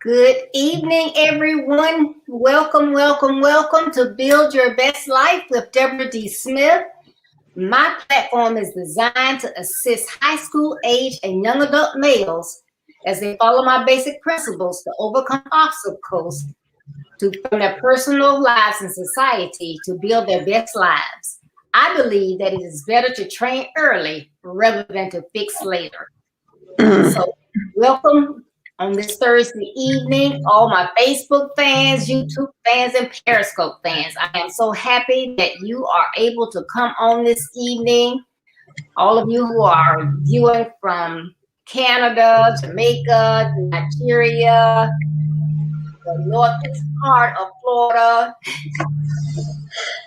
Good evening, everyone. Welcome, welcome, welcome to Build Your Best Life with Deborah D. Smith. My platform is designed to assist high school age and young adult males as they follow my basic principles to overcome obstacles from their personal lives and society to build their best lives. I believe that it is better to train early rather than to fix later. So welcome on this Thursday evening, all my Facebook fans, YouTube fans, and Periscope fans. I am so happy that you are able to come on this evening. All of you who are viewing from Canada, Jamaica, Nigeria, the northeast part of Florida,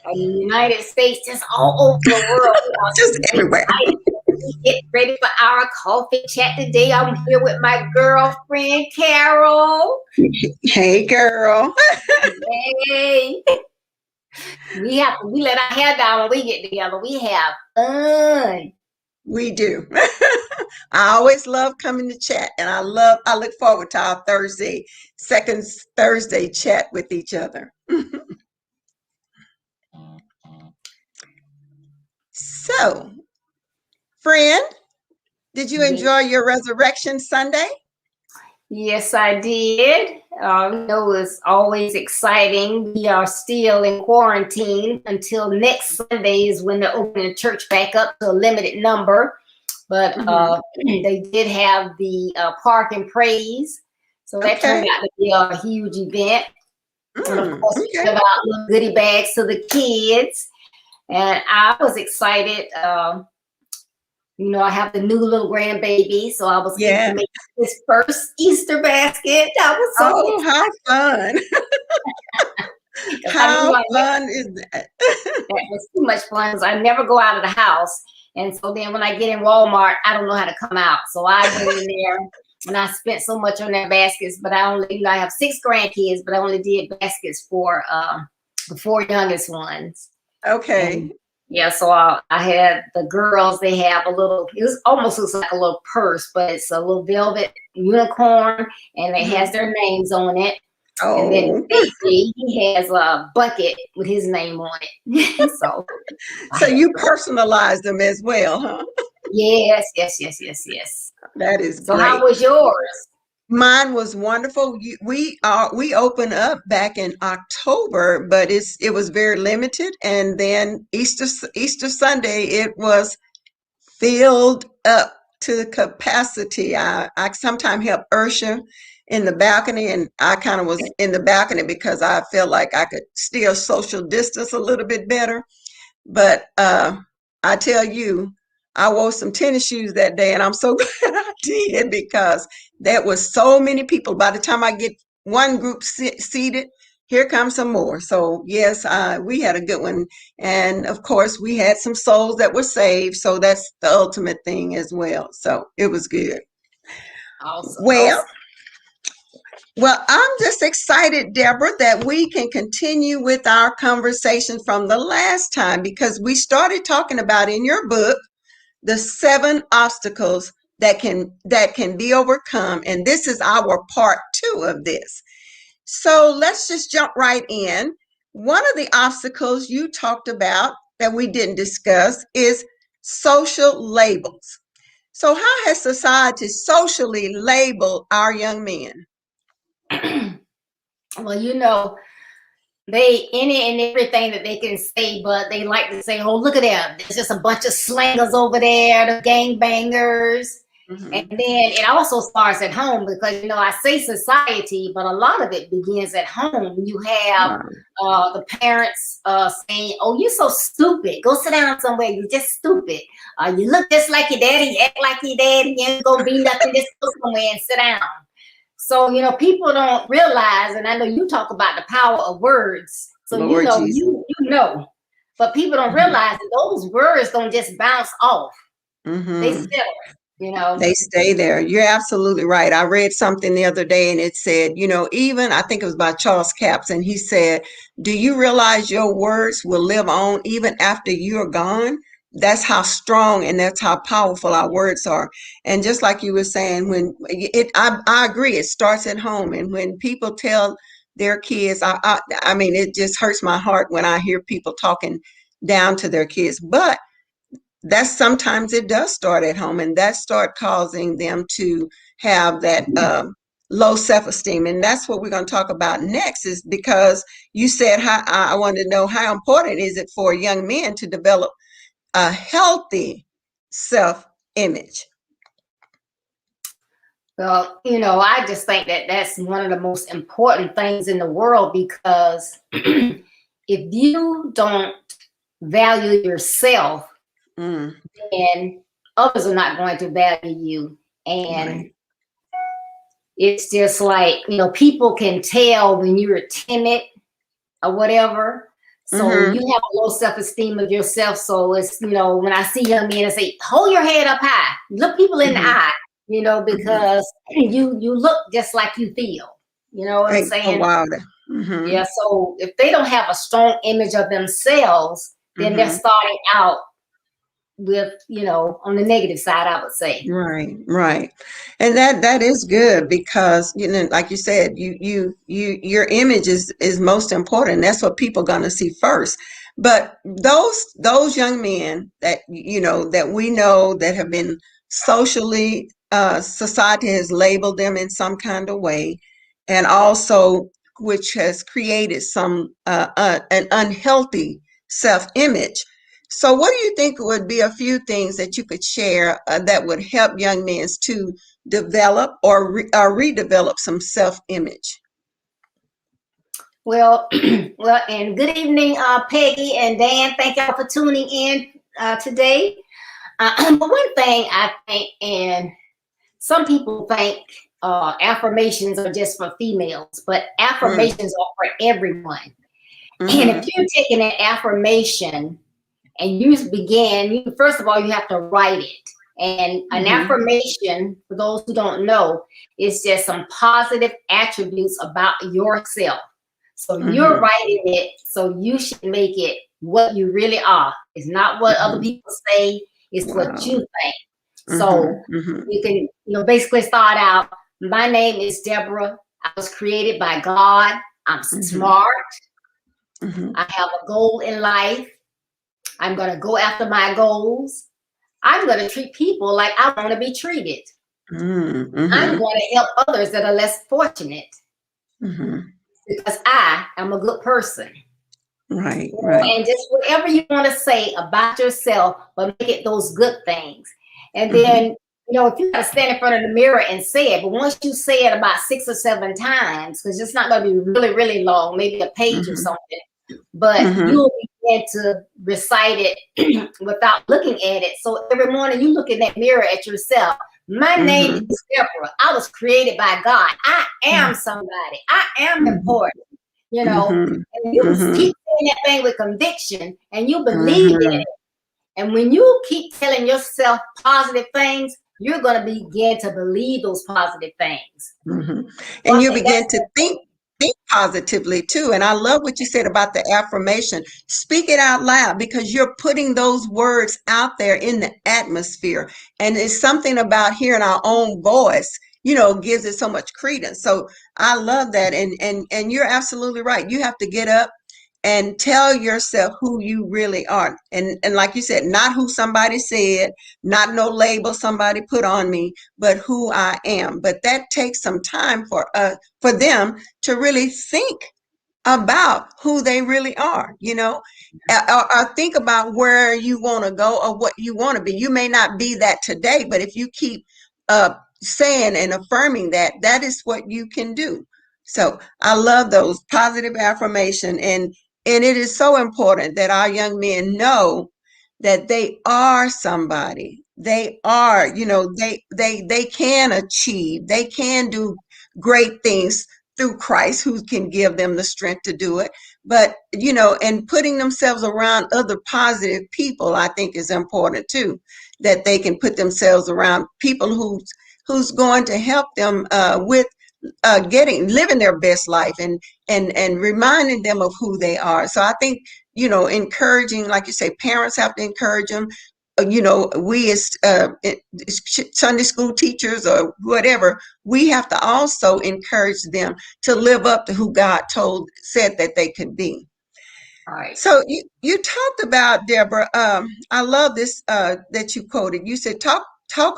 and the United States, just all over the world. Just everywhere. Get ready for our coffee chat today. I'm here with my girlfriend, Carol. Hey, girl. Hey. We let our hair down when we get together. We have fun. We do. I always love coming to chat, and I look forward to our second Thursday chat with each other. So, friend, did you enjoy your Resurrection Sunday? Yes, I did. It was always exciting. We are still in quarantine until next Sunday is when they're opening the church back up to a limited number. But they did have the Park and Praise. So that turned out to be a huge event. And of course, we gave out little goodie bags to the kids. And I was excited. I have the new little grandbaby, so I was able to make his first Easter basket. That was so exciting. How fun. How fun is that? That was too much fun because I never go out of the house. And so then when I get in Walmart, I don't know how to come out. So I went in there and I spent so much on their baskets, but I have 6 grandkids, but I only did baskets for the 4 youngest ones. Okay. And so I had the girls, they have it almost looks like a little purse, but it's a little velvet unicorn and it has their names on it. Oh. And then Stacy, he has a bucket with his name on it. So you personalized them as well, huh? Yes. That is so great. How was yours? Mine was wonderful. We opened up back in October, but it was very limited. And then Easter Sunday, it was filled up to capacity. I sometimes help Ursha in the balcony, and I kind of was in the balcony because I felt like I could still social distance a little bit better. But I tell you, I wore some tennis shoes that day, and I'm so glad I did because there was so many people. By the time I get one group seated, here comes some more. So yes, we had a good one. And of course, we had some souls that were saved. So that's the ultimate thing as well. So it was good. Awesome. Well, I'm just excited, Deborah, that we can continue with our conversation from the last time because we started talking about in your book, the 7 obstacles that can be overcome. And this is our part 2 of this. So let's just jump right in. One of the obstacles you talked about that we didn't discuss is social labels. So how has society socially labeled our young men? Well, they any and everything that they can say, but they like to say, oh, look at them. There's just a bunch of slangers over there, the gangbangers. And then it also starts at home because, I say society, but a lot of it begins at home. You have the parents saying, oh, you're so stupid. Go sit down somewhere. You're just stupid. You look just like your daddy. You act like your daddy. You ain't going to be nothing. Just go somewhere and sit down. So, people don't realize, and I know you talk about the power of words. So, Lord Jesus. you know, but people don't realize that those words don't just bounce off. They Mm-hmm. settle. They stay there. You're absolutely right. I read something the other day and it said, even I think it was by Charles Capps, and he said, do you realize your words will live on even after you're gone? That's how strong and that's how powerful our words are. And just like you were saying, I agree, it starts at home. And when people tell their kids, I mean, it just hurts my heart when I hear people talking down to their kids. But that's sometimes it does start at home, and that start causing them to have that low self-esteem. And that's what we're going to talk about next, is because you said how I wanted to know how important is it for young men to develop a healthy self-image. Well, I just think that that's one of the most important things in the world, because if you don't value yourself, Mm, then others are not going to value you. And right. it's just like, people can tell when you're timid or whatever. So Mm-hmm. you have a low self-esteem of yourself. So it's, when I see young men, I say, hold your head up high. Look people in the Mm-hmm. eye, Mm-hmm. because you look just like you feel. You know what I'm Oh, saying? wow. Mm-hmm. Yeah. So if they don't have a strong image of themselves, then they're Mm-hmm. starting out with, on the negative side, I would say. Right, right. And that is good because, like you said, your image is most important. That's what people gonna see first. But those young men that that we know that have been socially society has labeled them in some kind of way, and also which has created some an unhealthy self-image. So, what do you think would be a few things that you could share that would help young men to develop or redevelop some self-image? Well, and good evening, Peggy and Dan. Thank y'all for tuning in today. But one thing I think, and some people think affirmations are just for females, but Mm, affirmations are for everyone. And if mm-hmm, you're taking an affirmation and first of all, you have to write it. And an mm-hmm, affirmation, for those who don't know, is just some positive attributes about yourself. So you're mm-hmm. writing it, so you should make it what you really are. It's not what other Hmm. people say, it's what Wow. you think. So Mm-hmm, mm-hmm, you can, basically start out, my name is Deborah. I was created by God. I'm mm-hmm, smart. mm-hmm, I have a goal in life. I'm going to go after my goals. I'm going to treat people like I want to be treated. I'm mm-hmm, going to help others that are less fortunate, mm-hmm. because I am a good person. Right, right. And just whatever you want to say about yourself, but make it those good things. And Mm-hmm, then, if you got to stand in front of the mirror and say it, but once you say it about 6 or 7 times, because it's not going to be really, really long, maybe a page or mm-hmm, something, but mm-hmm, you'll begin to recite it without looking at it. So every morning you look in that mirror at yourself. My name mm-hmm, is Deborah. I was created by God. I am somebody. I am important, mm-hmm, and you mm-hmm, keep saying that thing with conviction and you believe in mm-hmm, it. And when you keep telling yourself positive things, you're going to begin to believe those positive things. hmm. So And I you think that's begin to think positively too. And I love what you said about the affirmation. Speak it out loud because you're putting those words out there in the atmosphere. And it's something about hearing our own voice, gives it so much credence. So I love that. And you're absolutely right. You have to get up and tell yourself who you really are. And like you said, not who somebody said, not no label somebody put on me, but who I am. But that takes some time for them to really think about who they really are, or think about where you want to go or what you want to be. You may not be that today, but if you keep saying and affirming that, that is what you can do. So I love those positive affirmation, and it is so important that our young men know that they are somebody. They are, they can achieve. They can do great things through Christ, who can give them the strength to do it. But, and putting themselves around other positive people, I think is important too, that they can put themselves around people who's going to help them with living their best life and reminding them of who they are. So I think, encouraging, like you say, parents have to encourage them. We as Sunday school teachers or whatever, we have to also encourage them to live up to who God said that they could be. All right. So you talked about, Deborah, I love this that you quoted. You said, talk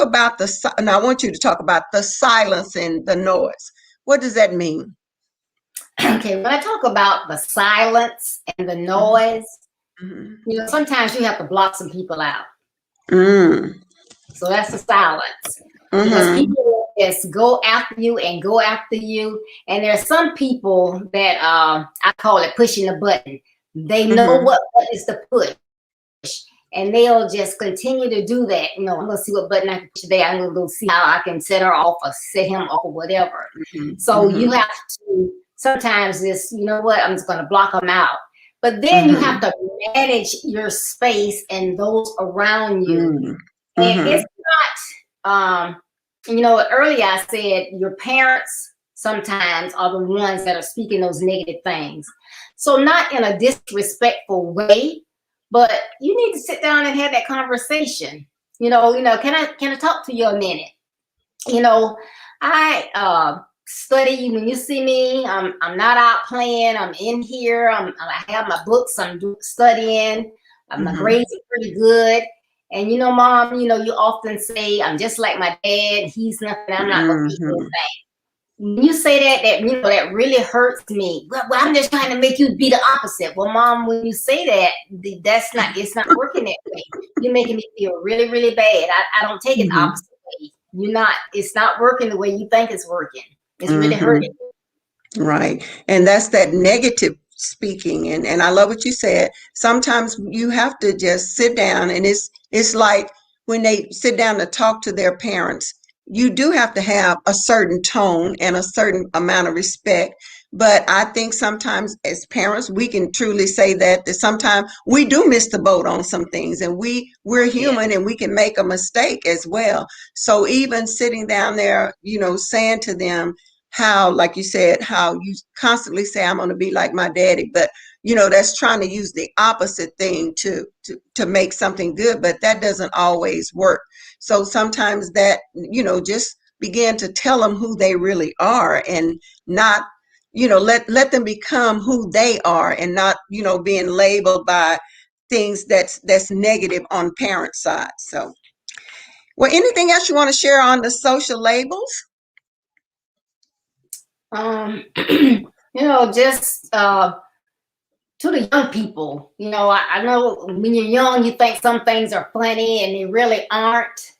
about and I want you to talk about the silence and the noise. What does that mean? Okay, when I talk about the silence and the noise, Mm-hmm. sometimes you have to block some people out. Mm. So that's the silence. Mm-hmm. Because people just go after you and go after you. And there's some people that I call it pushing the button. They know what is to push. And they'll just continue to do that. I'm going to see what button I can push today. I'm going to go see how I can set her off or set him off or whatever. So you have to sometimes just, I'm just going to block them out. But then you have to manage your space and those around you. And it's not, earlier I said your parents sometimes are the ones that are speaking those negative things. So not in a disrespectful way, but you need to sit down and have that conversation. Can I talk to you a minute? I study. When you see me, I'm not out playing. I'm in here. I have my books. I'm studying. My grades are pretty good. And Mom, you often say I'm just like my dad. He's nothing. I'm not going to be anything. When you say that that really hurts me. Well, I'm just trying to make you be the opposite. Well, Mom, when you say that, it's not working that way. You're making me feel really, really bad. I don't take it the opposite way. It's not working the way you think it's working. It's really hurting. Right. And that's that negative speaking. And I love what you said. Sometimes you have to just sit down, and it's like when they sit down to talk to their parents, you do have to have a certain tone and a certain amount of respect. But I think sometimes as parents, we can truly say that sometimes we do miss the boat on some things, and we're human and we can make a mistake as well. So even sitting down there, saying to them how, like you said, how you constantly say, I'm going to be like my daddy, but that's trying to use the opposite thing to make something good, but that doesn't always work. So sometimes that, just begin to tell them who they really are, and not, let them become who they are, and not, being labeled by things that's negative on parent side. So, well, anything else you want to share on the social labels? Just to the young people, I know when you're young, you think some things are funny and they really aren't.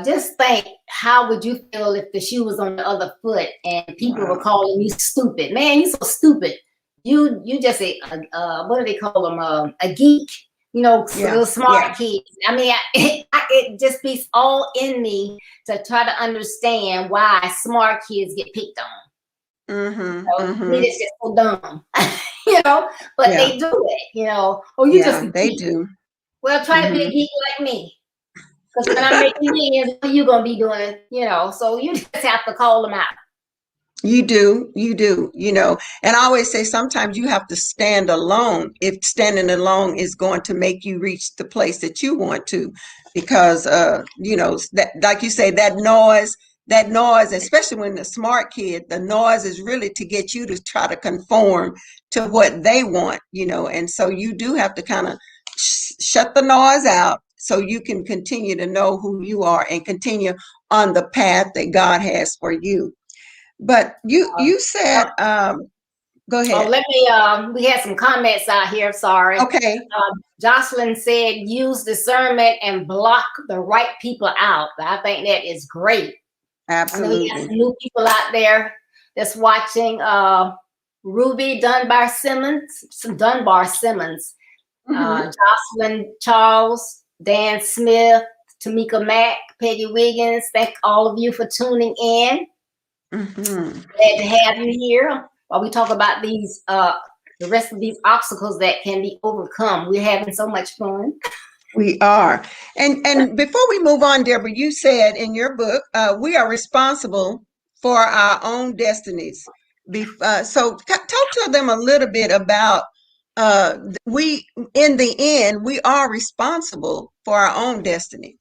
Just think, how would you feel if the shoe was on the other foot and people were calling you stupid? Man, you so stupid. You just what do they call them? A geek. Little smart kids. I mean, it just beats all in me to try to understand why smart kids get picked on. It's just so dumb, but they do it, oh, you just a they geek. do. Well, try to be a geek like me, because when I'm making millions, what are you going to be doing, so you just have to call them out. You do, and I always say sometimes you have to stand alone if standing alone is going to make you reach the place that you want to, because, that, like you say, that noise, especially when the smart kid, the noise is really to get you to try to conform to what they want, and so you do have to kind of shut the noise out so you can continue to know who you are and continue on the path that God has for you. But you said, go ahead. Oh, let me, we had some comments out here, sorry. Okay. Jocelyn said, use discernment and block the right people out. I think that is great. Absolutely. I know we got some new people out there that's watching. Ruby Dunbar Simmons, Jocelyn Charles, Dan Smith, Tamika Mack, Peggy Wiggins. Thank all of you for tuning in. Mm-hmm. Glad to have you here while we talk about these the rest of these obstacles that can be overcome. We're having so much fun. We are. And before we move on, Deborah, you said in your book, we are responsible for our own destinies. So talk to them a little bit about we, in the end, we are responsible for our own destiny.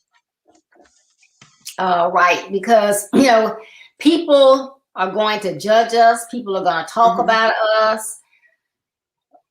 Right, because people are going to judge us. People are going to talk Mm-hmm. about us.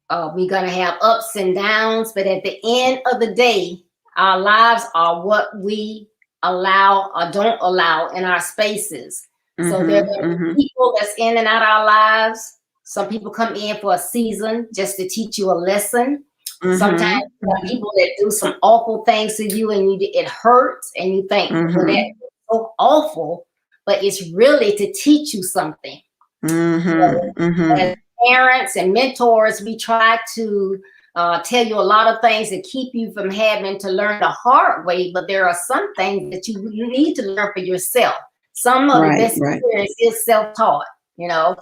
We're going to have ups and downs, but at the end of the day, our lives are what we allow or don't allow in our spaces. So there are Mm-hmm. going to Mm-hmm. be people that's in and out of our lives. Some people come in for a season just to teach you a lesson. Sometimes Mm-hmm. there are people that do some awful things to you, and it hurts, and you think, well, Mm-hmm. that's so awful, but it's really to teach you something. So Mm-hmm. Mm-hmm. as parents and mentors, we try to tell you a lot of things to keep you from having to learn the hard way, but there are some things that you need to learn for yourself. Some of the Right, best right. experience is self-taught, you know.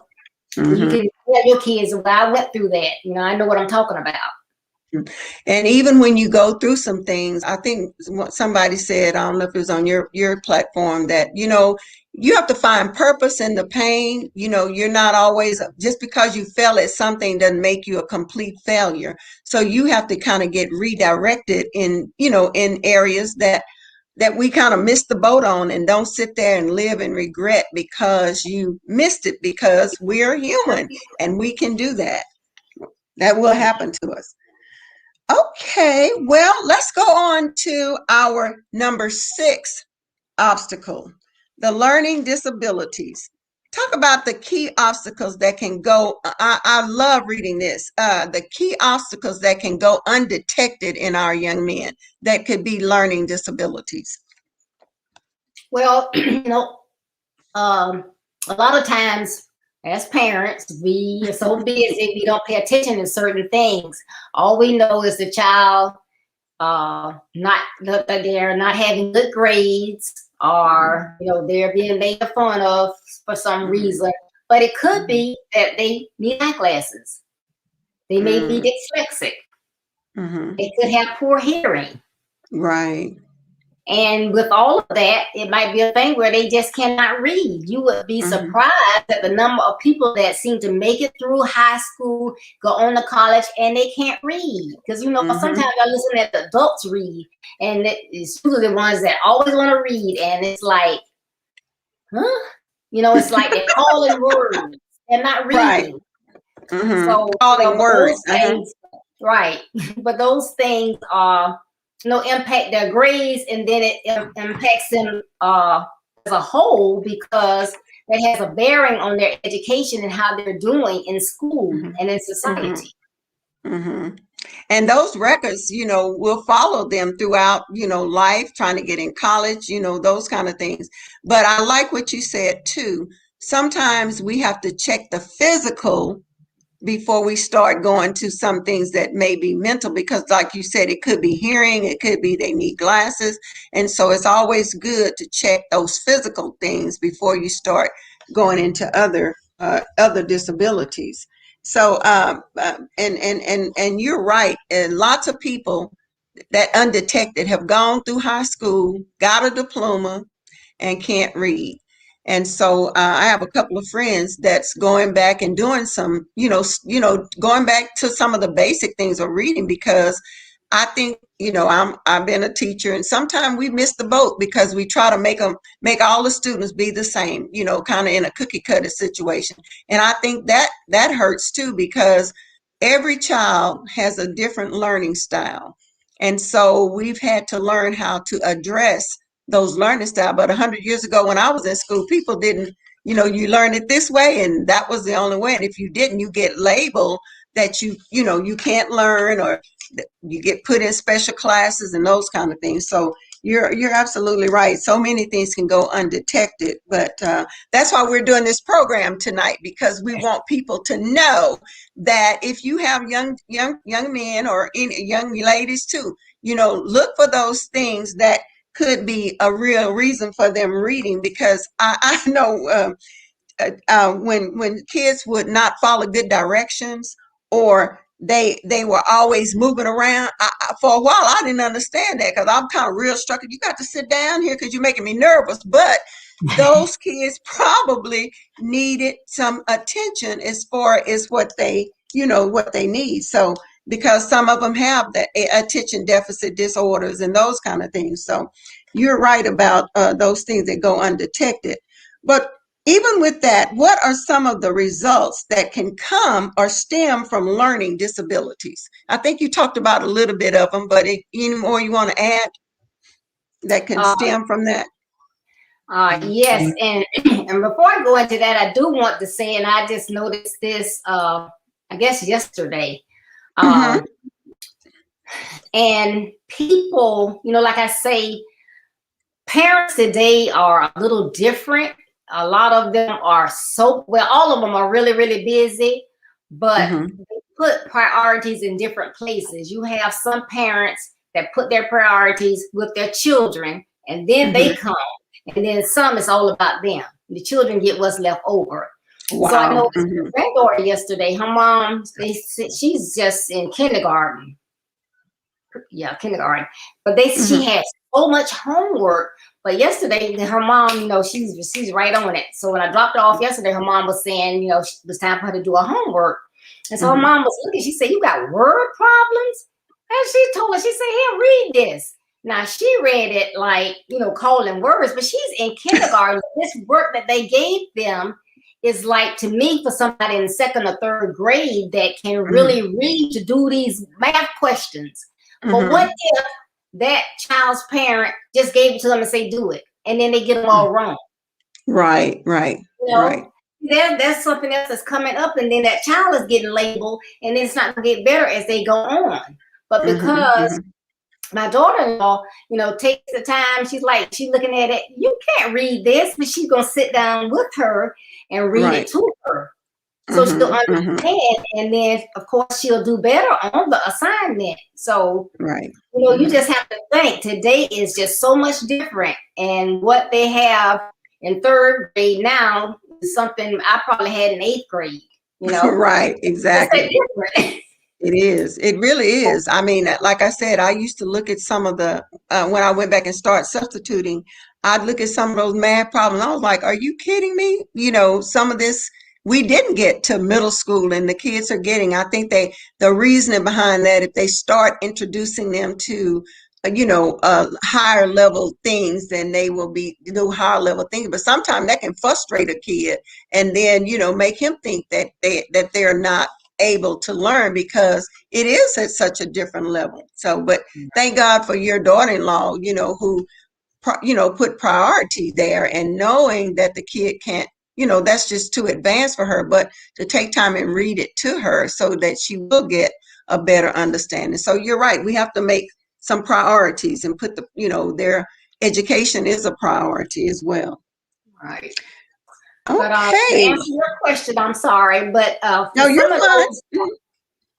You Mm-hmm. can tell your kids, well, I went through that. I know what I'm talking about. And even when you go through some things, I think somebody said, I don't know if it was on your platform, that, you have to find purpose in the pain. You're not always, just because you fail at something doesn't make you a complete failure. So you have to kind of get redirected in areas that we kind of missed the boat on, and don't sit there and live in regret because you missed it, because we are human and we can do that. That will happen to us. Okay, well, let's go on to our number 6 obstacle, the learning disabilities. Talk about the key obstacles that can go. I love reading this. The key obstacles that can go undetected in our young men that could be learning disabilities. Well, a lot of times as parents, we are so busy, we don't pay attention to certain things. All we know is the child not that they're not having good grades, or they're being made fun of for some Mhm, reason. But it could mhm, be that they need eyeglasses. They may be mm, dyslexic. mhm. They could have poor hearing. Right. And with all of that, it might be a thing where they just cannot read. You would be Mhm, surprised at the number of people that seem to make it through high school, go on to college, and they can't read. Because, mhm. sometimes I listen at the adults read, and it's usually the ones that always want to read. And it's like, huh? It's like they're calling words and not Right. reading. Mhm. So, Calling but words. those things, right. But those things are, impact their grades, and then it impacts them as a whole, because it has a bearing on their education and how they're doing in school Mhm, and in mhm, society. mhm. And those records, will follow them throughout, life, trying to get in college, those kind of things. But I like what you said too. Sometimes we have to check the physical before we start going to some things that may be mental, because like you said, it could be hearing, it could be they need glasses. And so it's always good to check those physical things before you start going into other disabilities. So and you're right, and lots of people that undetected have gone through high school, got a diploma, and can't read. And so I have a couple of friends that's going back and doing some, going back to some of the basic things of reading, because I think, I've been a teacher, and sometimes we miss the boat because we try to make all the students be the same, kind of in a cookie cutter situation. And I think that hurts too, because every child has a different learning style. And so we've had to learn how to address those learning style. But 100 years ago, when I was in school, people didn't, you learn it this way, and that was the only way. And if you didn't, you get labeled that you can't learn, or you get put in special classes and those kind of things. So you're absolutely right. So many things can go undetected, but that's why we're doing this program tonight, because we want people to know that if you have young men, or any young ladies too, look for those things that could be a real reason for them reading. Because I know when kids would not follow good directions, or they were always moving around. For a while, I didn't understand that because I'm kind of real struck. You got to sit down here because you're making me nervous. But those kids probably needed some attention as far as what they, what they need. So because some of them have that attention deficit disorders and those kind of things. So you're right about those things that go undetected. But even with that, what are some of the results that can come or stem from learning disabilities? I think you talked about a little bit of them, but any more you want to add that can Uh, stem from that? yes, and before I go into that, I do want to say, and I just noticed this, I guess yesterday, Mm-hmm. and people, like I say, parents today are a little different. A lot of them are all of them are really, really busy, but Mm-hmm. they put priorities in different places. You have some parents that put their priorities with their children, and then they Mm-hmm. come, and then some is all about them. The children get what's left over. So I Wow. noticed Mm-hmm. my granddaughter yesterday, her mom, she's just in kindergarten. Yeah, kindergarten. But she Mm-hmm. had so much homework. But yesterday, her mom, she's right on it. So when I dropped her off yesterday, her mom was saying, it was time for her to do her homework. And so her Mm-hmm. mom was looking. She said, "You got word problems?" And she told her, she said, "Here, read this." Now she read it like, calling words, but she's in kindergarten. This work that they gave them is like, to me, for somebody in second or third grade that can really read to do these math questions. But what Mm-hmm. if that child's parent just gave it to them and say, "Do it," and then they get them all wrong? Right, right, You right. know, there's something else that's coming up, and then that child is getting labeled, and it's not going to get better as they go on. But Mm-hmm. because Mm-hmm. my daughter-in-law, takes the time, she's looking at it. You can't read this, but she's gonna sit down with her and read it Right. to her, so she'll Mm-hmm. Mm-hmm. understand, and then of course she'll do better on the assignment. So Right. you Mm-hmm. just have to think today is just so much different, and what they have in third grade now is something I probably had in eighth grade. Right, It's that exactly. different. It is. It really is. I mean, like I said, I used to look at some of the, when I went back and started substituting, I'd look at some of those math problems. I was like, are you kidding me? Some of this we didn't get to middle school and the kids are getting. I think the reasoning behind that, if they start introducing them to, higher level things, then they will do higher level things. But sometimes that can frustrate a kid and then, make him think that they're not able to learn because it is at such a different level. So, but thank God for your daughter-in-law, who, put priority there, and knowing that the kid can't, that's just too advanced for her, but to take time and read it to her so that she will get a better understanding. So you're right. We have to make some priorities and put their education is a priority as well. Right. But to Okay. answer your question, I'm sorry, but for No, some you're of fine.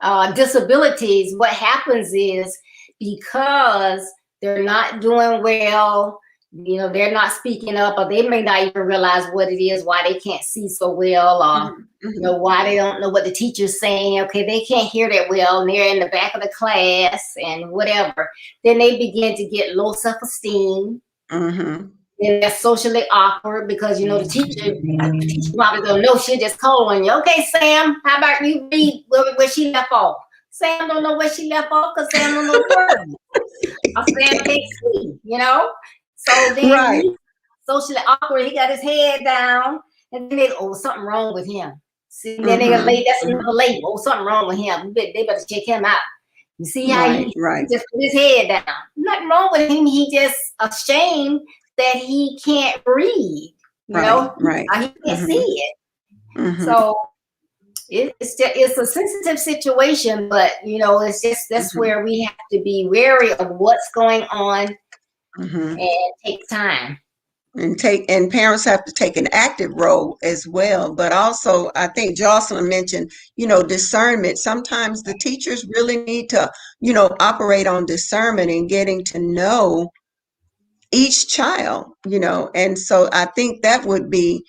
those disabilities, what happens is, because they're not doing well, they're not speaking up, or they may not even realize what it is, why they can't see so well, or Mhm. why they don't know what the teacher's saying. Okay, they can't hear that well, and they're in the back of the class and whatever. Then they begin to get low self-esteem. Mhm. Then they're socially awkward because the teacher probably don't know. She'll just call on you. "Okay, Sam, how about you read where she left off?" Sam don't know where she left off because Sam don't know the word. Or Sam can't see. So then Right. he socially awkward. He got his head down, and then something wrong with him. See, then they Mhm. that's Mhm. another label. Oh, something wrong with him. They better check him out. You see how Right, he right, just put his head down. Nothing wrong with him. He just ashamed that he can't read. right, right. He can't see Mhm. it. Mhm. So it's a sensitive situation, but it's just that's Mhm. where we have to be wary of what's going on Mhm. and take time. And parents have to take an active role as well. But also, I think Jocelyn mentioned, discernment. Sometimes the teachers really need to, operate on discernment and getting to know each child, and so I think that would be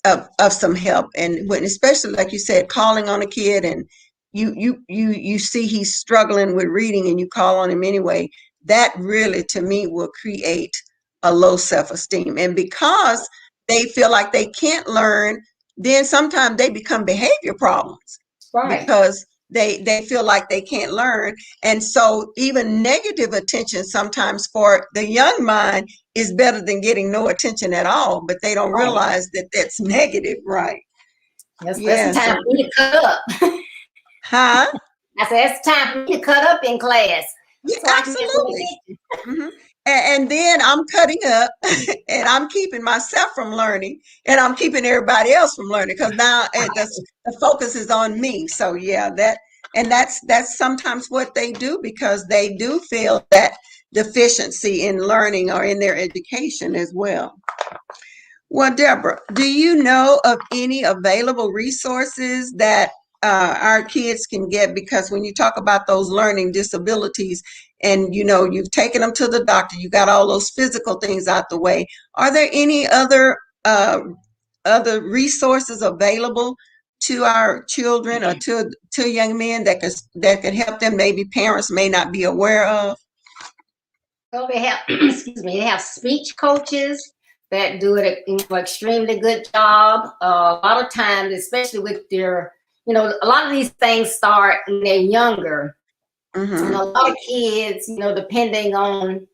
of some help. And when, especially like you said, calling on a kid and you see he's struggling with reading and you call on him anyway, that really to me will create a low self-esteem. And because they feel like they can't learn, then sometimes they become behavior problems Right. because they feel like they can't learn. And so even negative attention sometimes for the young mind is better than getting no attention at all, but they don't Right. realize that that's negative, right? Yes, Yeah. that's the time So, for me to cut up. huh? I said, it's time for me to cut up in class Yeah, so I can get some absolutely. attention. Hmm. And then I'm cutting up and I'm keeping myself from learning and I'm keeping everybody else from learning because now the focus is on me. So yeah, that's sometimes what they do because they do feel that deficiency in learning or in their education as well. Well, Deborah, do you know of any available resources that our kids can get? Because when you talk about those learning disabilities and you've taken them to the doctor, you got all those physical things out the way. Are there any other resources available to our children or to young men that could help them? Maybe parents may not be aware of. Well, they have, excuse me, they have speech coaches that do it extremely good job. A lot of times, especially with their, a lot of these things start when they're younger. And a Mm-hmm. lot of kids, depending on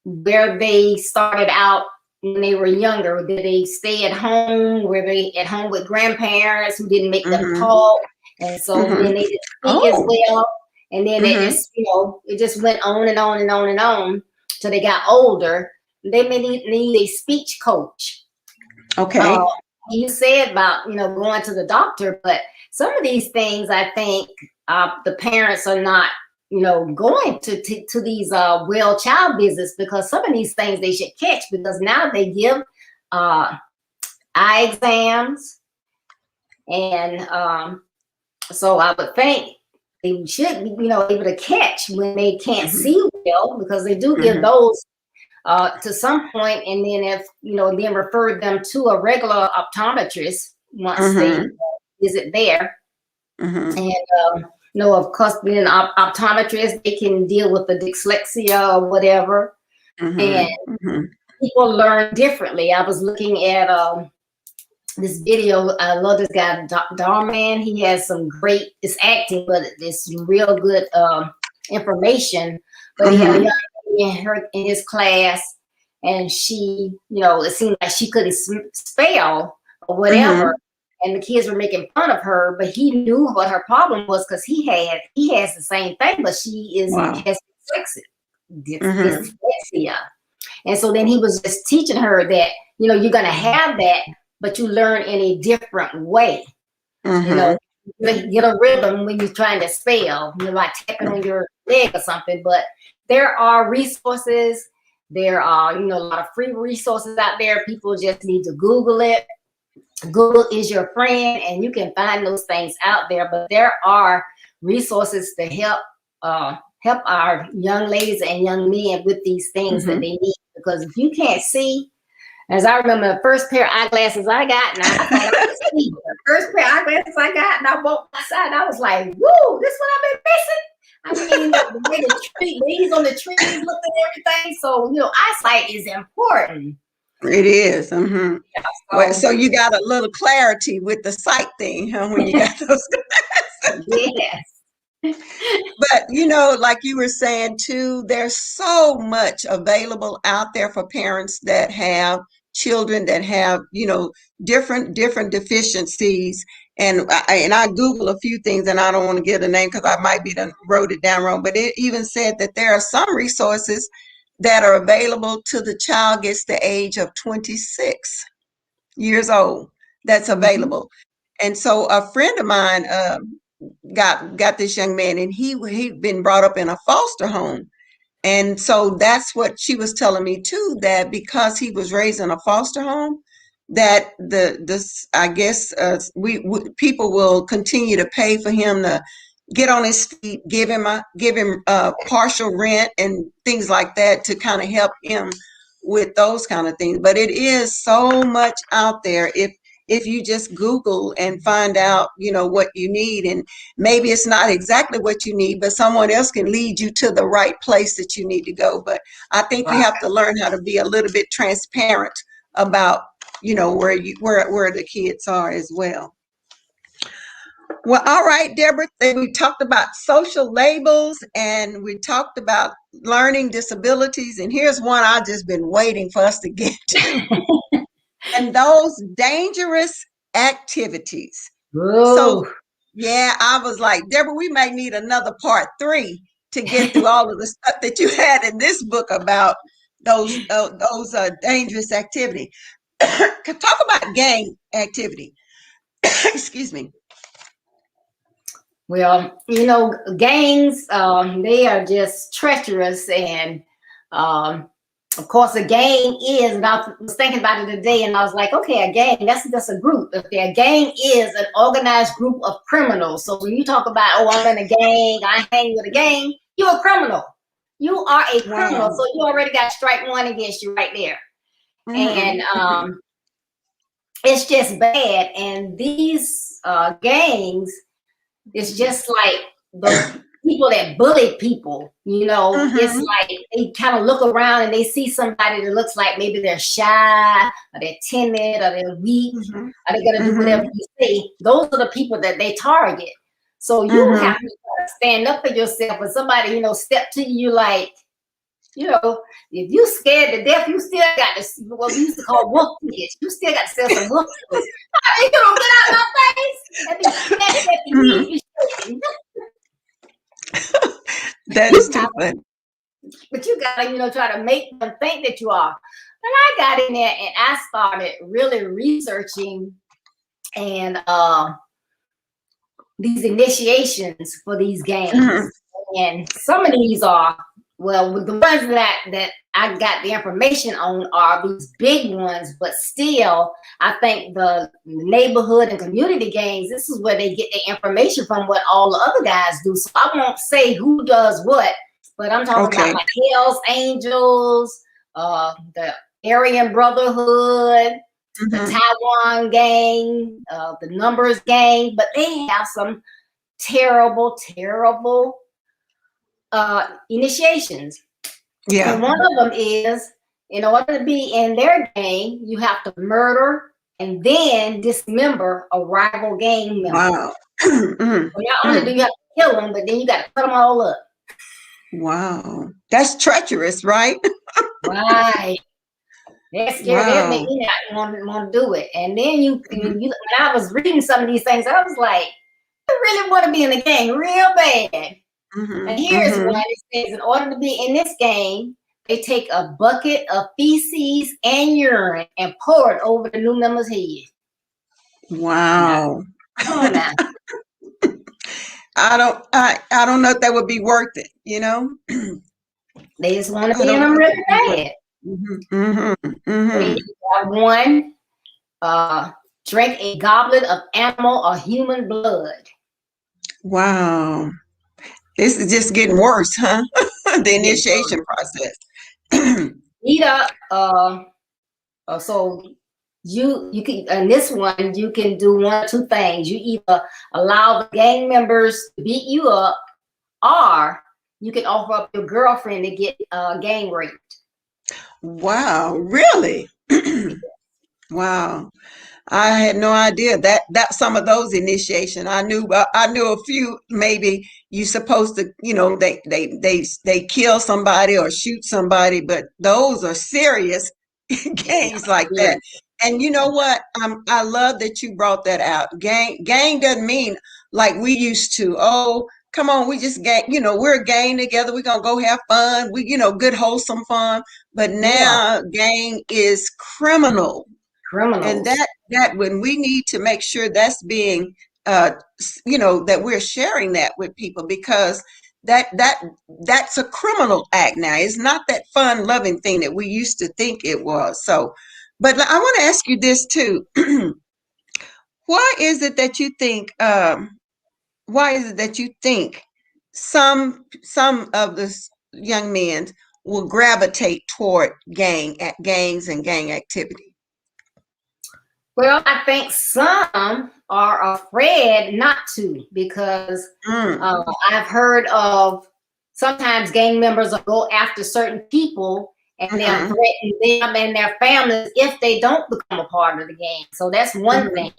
where they started out when they were younger, did they stay at home? Were they at home with grandparents who didn't make them Mm-hmm. talk? And so Mm-hmm. then they didn't speak as Oh. well. And then it Mm-hmm. just, it just went on and on and on and on till they got older. They may need a speech coach. Okay. You said about, going to the doctor, but some of these things, I think the parents are not, going to these well child visits because some of these things they should catch because now they give eye exams. And so I would think they should be, able to catch when they can't Mm-hmm. see well because they do give Mm-hmm. those to some point, and then if then refer them to a regular optometrist once they Mm-hmm. visit there. Mm-hmm. And of course, being an optometrist, they can deal with the dyslexia or whatever, and Mm-hmm. people learn differently. I was looking at this video. I love this guy, Darman. He has some great, it's acting, but it's real good information. But he had a Mm-hmm. young lady in his class, and she, it seemed like she couldn't spell or whatever. Mm-hmm. And the kids were making fun of her, but he knew what her problem was because he has the same thing, but she Wow. has Mm-hmm. dyslexia. And so then he was just teaching her that, you're gonna have that, but you learn in a different way. Mm-hmm. Get a rhythm when you're trying to spell, like tapping on your leg or something. But there are resources. There are, a lot of free resources out there. People just need to Google it. Google is your friend, and you can find those things out there. But there are resources to help our young ladies and young men with these things that Mm-hmm. they need. Because if you can't see, as I remember the first pair of eyeglasses I got, and I thought I could see. The first pair of eyeglasses I got, and I walked outside, I was like, woo, this is what I've been missing. I mean, the way the leaves on the trees look and everything. So, eyesight is important. It is. Mm-hmm. Yeah, Well, so you got a little clarity with the sight thing, huh, when you got those. yes. But like you were saying too, there's so much available out there for parents that have children that have, different deficiencies. And I Google a few things, and I don't want to give the name because I might be done wrote it down wrong. But it even said that there are some resources that are available to the child gets the age of 26 years old. That's available. And so a friend of mine got this young man, and he'd been brought up in a foster home. And so that's what she was telling me too, that because he was raised in a foster home, that this I guess we people will continue to pay for him to get on his feet, give him partial rent and things like that to kind of help him with those kind of things. But it is so much out there if you just Google and find out, what you need, and maybe it's not exactly what you need, but someone else can lead you to the right place that you need to go. But I think you Right. have to learn how to be a little bit transparent about, where the kids are as well. Well, all right, Deborah, we talked about social labels and we talked about learning disabilities. And here's one I've just been waiting for us to get to. And those dangerous activities. So, Whoa. yeah, I was like, Deborah, we may need another part 3 to get through all of the stuff that you had in this book about those dangerous activity. Talk about gang activity. Excuse me. Well, gangs, they are just treacherous. And of course, a gang is, and I was thinking about it today, and I was like, okay, a gang, that's just a group. Okay, a gang is an organized group of criminals. So when you talk about, oh, I'm in a gang, I hang with a gang, you're a criminal. You are a criminal. Wow. So you already got strike 1 against you right there. Mhm, And mhm, it's just bad. And these gangs, it's just like the people that bully people, it's mhm, like they kind of look around and they see somebody that looks like maybe they're shy or they're timid or they're weak. mhm, Are they going to do whatever mhm, you say? Those are the people that they target. So you mhm. have to stand up for yourself. When somebody, step to you, like, if you scared to death, you still got to, what we used to call wolf tickets. You still got to sell some wolf tickets. I mean, you don't get out of my face and be scared to death. You Mhm. need to be shaking. That is too funny. But you gotta, try to make them think that you are. And I got in there and I started really researching and these initiations for these games. Mhm, And some of these are, well, the ones that I got the information on are these big ones, but still, I think the neighborhood and community games, this is where they get their information from, what all the other guys do. So I won't say who does what, but I'm talking about okay. like Hell's Angels, the Aryan Brotherhood, the Mhm. Taiwan gang, the Numbers gang, but they have some terrible, terrible initiations. Yeah. And one of them is, in order to be in their gang, you have to murder and then dismember a rival gang member. Wow. Mhm, So not only do mm. you have to kill them, but then you got to cut them all up. Wow. That's treacherous, right? Right. That's scary. That make Wow. me not want to do it. And then Mhm, when I was reading some of these things, I was like, I really want to be in a gang real bad. And mhm, here's one. mhm. It says, in order to be in this game, they take a bucket of feces and urine and pour it over the new member's head. Now, Wow. come on now. I don't know if that would be worth it, They just want to I be in don't them know if it really would be worth bad. it. Mhm, mhm, They mhm. have one, drink a goblet of animal or human blood. Wow. This is just getting worse, huh? The Get initiation process. eat up. So you can, in this one, you can do one or two things. You either allow the gang members to beat you up, or you can offer up your girlfriend to get gang raped. Wow, really? Wow. I had no idea that some of those initiation. I knew a few maybe you supposed to, they kill somebody or shoot somebody, but those are serious games like Yeah. that. And you know what? I love that you brought that out. Gang doesn't mean like we used to. Oh, come on, we just gang, we're a gang together. We're gonna go have fun. We, good wholesome fun. But Yeah. now gang is criminal. And Criminals. that when we need to make sure that's being that we're sharing that with people, because that that that's a criminal act now. It's not that fun loving thing that we used to think it was. So but I want to ask you this too. Why is it that you think why is it that you think some of the young men will gravitate toward gangs and gang activity? Well, I think some are afraid not to because Mm, I've heard of sometimes gang members will go after certain people and they'll mm-hmm, threaten them and their families if they don't become a part of the gang. So that's one mm-hmm, thing.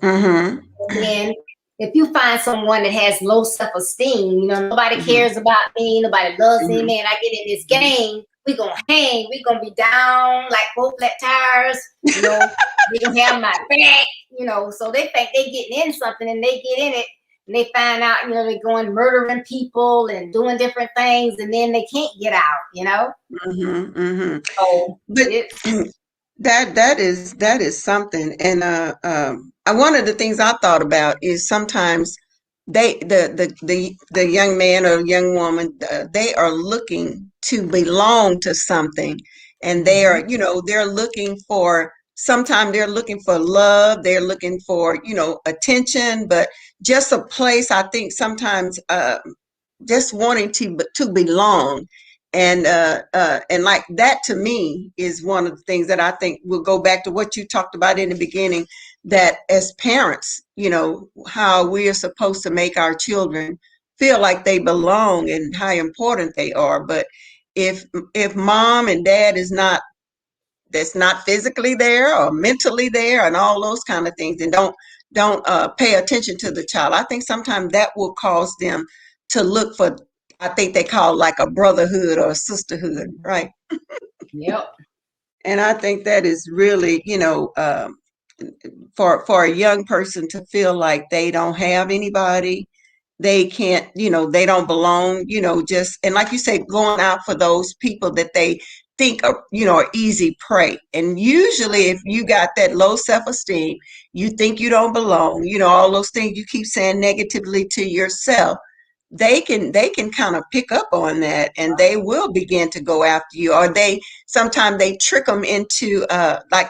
mm-hmm, And then if you find someone that has low self-esteem, nobody mm-hmm, cares about me, nobody loves me, mm-hmm, man, I get in this gang, we gonna hang, we gonna be down like 4 flat tires, they gonna have my back, so they think they getting in something and they get in it and they find out, they're going murdering people and doing different things and then they can't get out. mm-hmm, mm-hmm. So But it's that is something. And one of the things I thought about is sometimes the young man or young woman, they are looking to belong to something, and they Mhm. are, they're looking for, sometimes they're looking for love, they're looking for, attention, but just a place. I think sometimes just wanting to belong, and like that, to me, is one of the things that I think will go back to what you talked about in the beginning, that as parents, how we are supposed to make our children feel like they belong and how important they are. But if if mom and dad is not, that's not physically there or mentally there and all those kind of things, and don't pay attention to the child, I think sometimes that will cause them to look for, I think they call like a brotherhood or a sisterhood, right? Yep. And I think that is really, for a young person to feel like they don't have anybody, they can't, they don't belong, just, and like you say, going out for those people that they think are, are easy prey. And usually if you got that low self-esteem, you think you don't belong, all those things you keep saying negatively to yourself, they can kind of pick up on that, and they will begin to go after you. Or they sometimes they trick them into like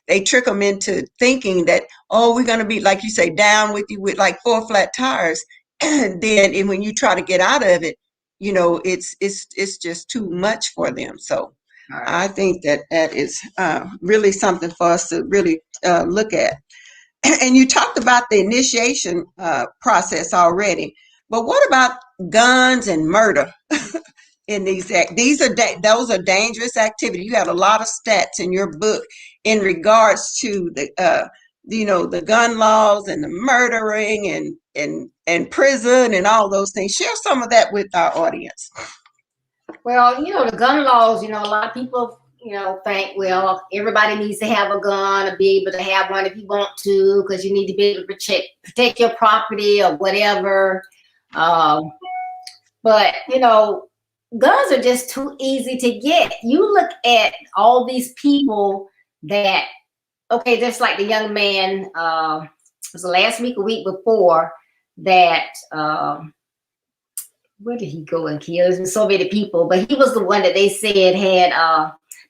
they trick them into thinking that, oh, we're going to be, like you say, down with you with like 4 flat tires. And then, and when you try to get out of it, it's just too much for them. So All I right. think that that is really something for us to really look at. And you talked about the initiation process already, but what about guns and murder in those are dangerous activities. You had a lot of stats in your book in regards to the gun laws and the murdering and prison and all those things. Share some of that with our audience. Well, the gun laws, a lot of people, think, well, everybody needs to have a gun or be able to have one if you want to, because you need to be able to protect your property or whatever. Um, but, guns are just too easy to get. You look at all these people that, okay, just like the young man, it was last week, a week before, that where did he go and kill? There's been so many people, but he was the one that they said had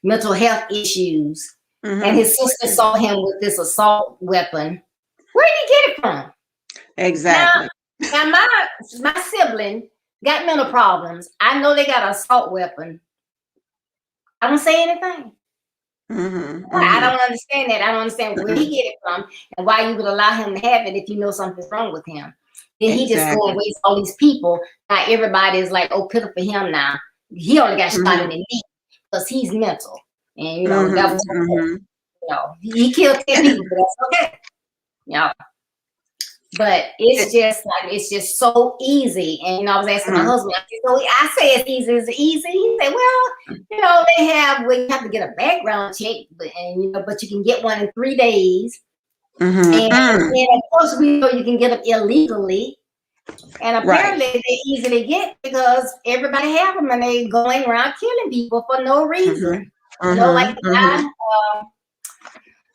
mental health issues. And Hmm. his sister saw him with this assault weapon. Where did he get it from? Now, Exactly. now my sibling got mental problems. I know they got an assault weapon. I don't say anything. Hmm. I Hmm. don't understand that. I don't understand where he get it from and why you would allow him to have it if you know something's wrong with him. Then he just go and Exactly. waste all these people. Now everybody is like, oh, pitiful for him now. He only got shot in Hmm. the knee because he's mental. And Hmm. that was okay. Hmm. He killed 10 people, but that's okay. You know, but it's just so easy. And I was asking my Mhm. husband, I say it's easy, is it easy? He said, well, you have to get a background check, but you can get one in 3 days. Mhm. And of course we know you can get them illegally. And Right. apparently they easily get because everybody have them and they going around killing people for no Mhm. reason. Like Mhm. the Mhm. guy,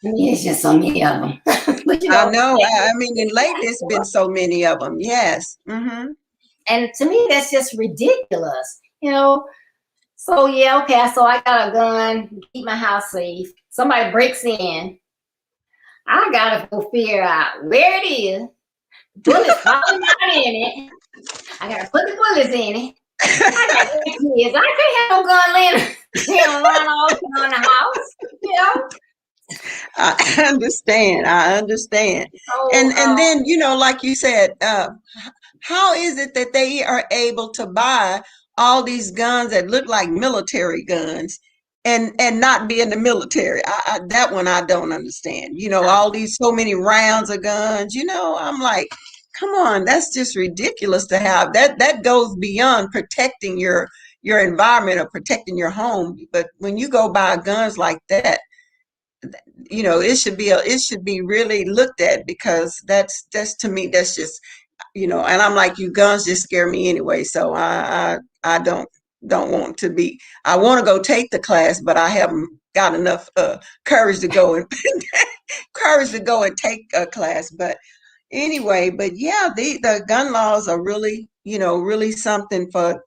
it's just so many of them. but I know. I mean, and lately it's been so many of them. Yes. Mhm. and to me that's just ridiculous. So yeah, okay. So I got a gun, keep my house safe. Somebody breaks in, I gotta go figure out where it is. Bullets falling out in it. I gotta put the bullets in it. I got 8 kids. I can't have no gun laying around all around the house. You know. I understand. I understand. So And then, like you said, how is it that they are able to buy all these guns that look like military guns and not be in the military? That one I don't understand. All these so many rounds of guns, I'm like, come on, that's just ridiculous to have. That goes beyond protecting your environment or protecting your home. But when you go buy guns like that, it should be really looked at, because that's to me, that's just, and I'm like you, guns just scare me anyway. So I don't want to be. I want to go take the class, but I haven't got enough courage to go and courage to go and take a class. But anyway, but yeah, the gun laws are really, really something for,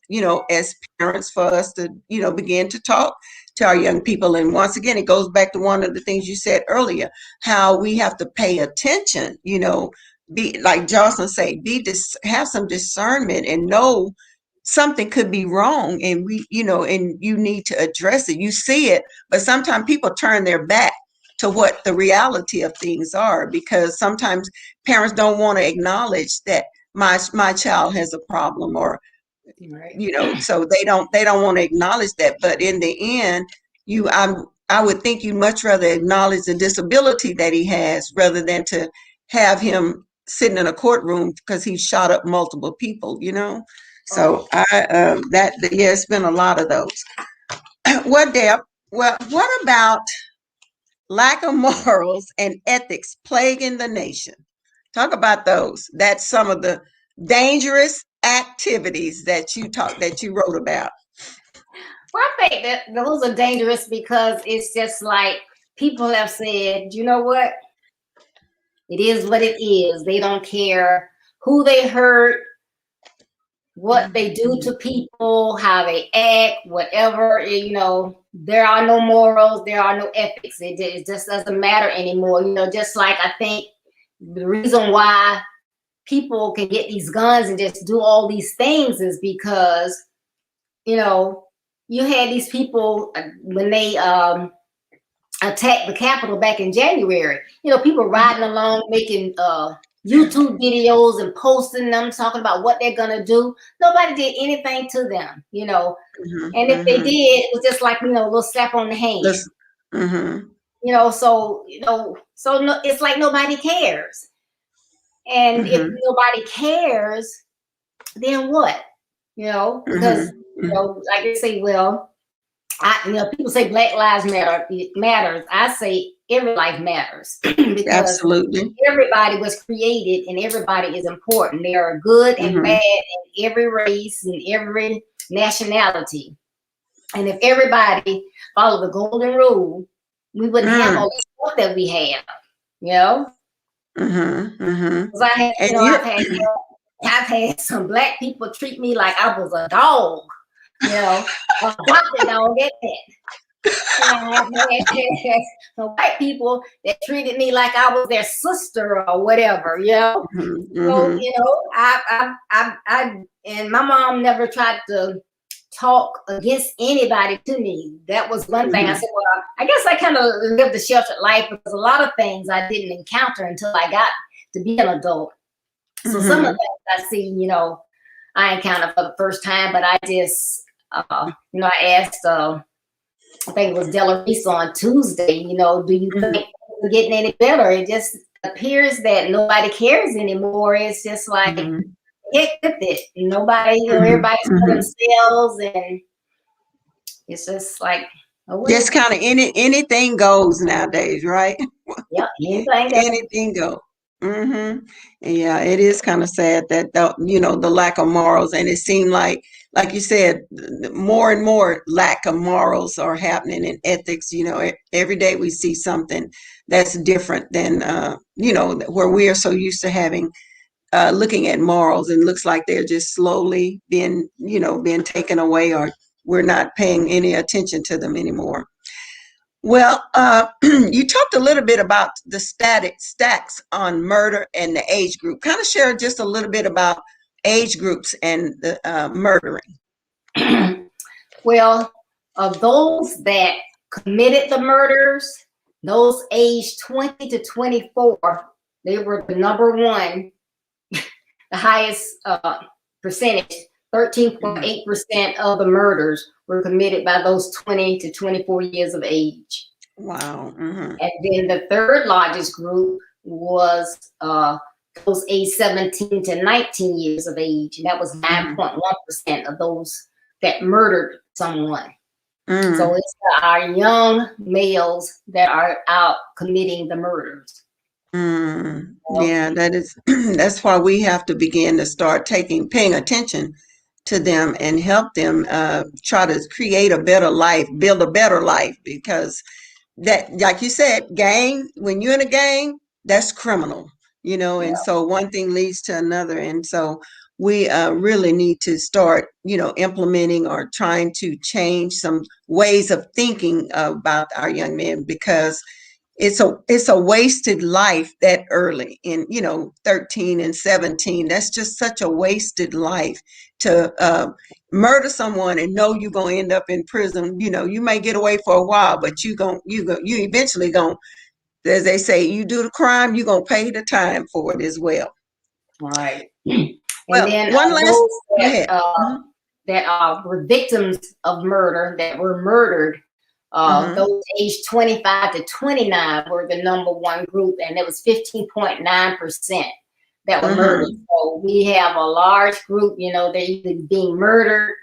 as parents, for us to, begin to talk to our young people. And once again, it goes back to one of the things you said earlier, how we have to pay attention, be like Jocelyn say, have some discernment and know something could be wrong, and and you need to address it. You see it, but sometimes people turn their back to what the reality of things are, because sometimes parents don't want to acknowledge that my child has a problem, or right. so they don't want to acknowledge that. But in the end, I would think you'd much rather acknowledge the disability that he has, rather than to have him sitting in a courtroom because he shot up multiple people. Right. So yeah, it's been a lot of those. Well, Deb, well, what about lack of morals and ethics plaguing the nation? Talk about those. That's some of the dangerous activities that you wrote about. Well, I think that those are dangerous because it's just like people have said, you know what? It is what it is. They don't care who they hurt, what they do to people, how they act, whatever. There are no morals, there are no ethics. It just doesn't matter anymore. Just like I think the reason why people can get these guns and just do all these things is because, you had these people when they attacked the Capitol back in January. People riding along making YouTube videos and posting them, talking about what they're gonna do. Nobody did anything to them, And if they did, it was just like, a little slap on the hand. Mm-hmm. So no, it's like nobody cares. And if Mm-hmm. nobody cares, then what? Because like they say, well, people say Black Lives matters. I say every life matters because Absolutely. everybody was created and everybody is important. There are good and Mm-hmm. bad in every race and every nationality. And if everybody followed the golden rule, we wouldn't have all the stuff that we have. Mm-hmm. Mm-hmm. Because And you. I've had some Black people treat me like I was a dog. A doctor dog at that. Some white people that treated me like I was their sister or whatever. Mm-hmm. So Mm-hmm. I and my mom never tried to talk against anybody to me. That was one thing. I said, well, I guess I kind of lived a sheltered life because a lot of things I didn't encounter until I got to be an adult. So some of the things I see, I encountered for the first time, but I just, I asked, I think it was Delarice on Tuesday, do you think things are getting any better? It just appears that nobody cares anymore. It's just like, heck with it. Nobody, everybody's for themselves, and it's just like, oh well. Just kind of anything goes nowadays, right? Yeah, anything goes. Anything goes. Mm-hmm. Yeah, it is kind of sad that the lack of morals, and it seemed like you said, more and more lack of morals are happening in ethics. Every day we see something that's different than where we are so used to having looking at morals, and looks like they're just slowly being taken away, or we're not paying any attention to them anymore. Well, you talked a little bit about the stacks on murder and the age group. Kind of share just a little bit about age groups and the murdering. Well, of those that committed the murders, those aged 20 to 24, they were the number one, the highest percentage. 13.8% of the murders were committed by those 20 to 24 years of age. Wow. And then the third largest group was those aged 17 to 19 years of age. And that was 9.1% of those that murdered someone. So it's our young males that are out committing the murders. Yeah, that's why we have to begin to start paying attention to them and help them try to create a better life, build a better life, because that, like you said, when you're in a gang, that's criminal, and so one thing leads to another. And so we really need to start, implementing or trying to change some ways of thinking about our young men, because it's a wasted life that early in 13 and 17. That's just such a wasted life to murder someone and know you're going to end up in prison. You may get away for a while, but you eventually going, as they say, you do the crime, you're going to pay the time for it as well. Right. Well, And then one last, those go ahead. that were victims of murder, that were murdered, those aged 25 to 29 were the number one group, and it was 15.9% that were murdered. So we have a large group, they're either being murdered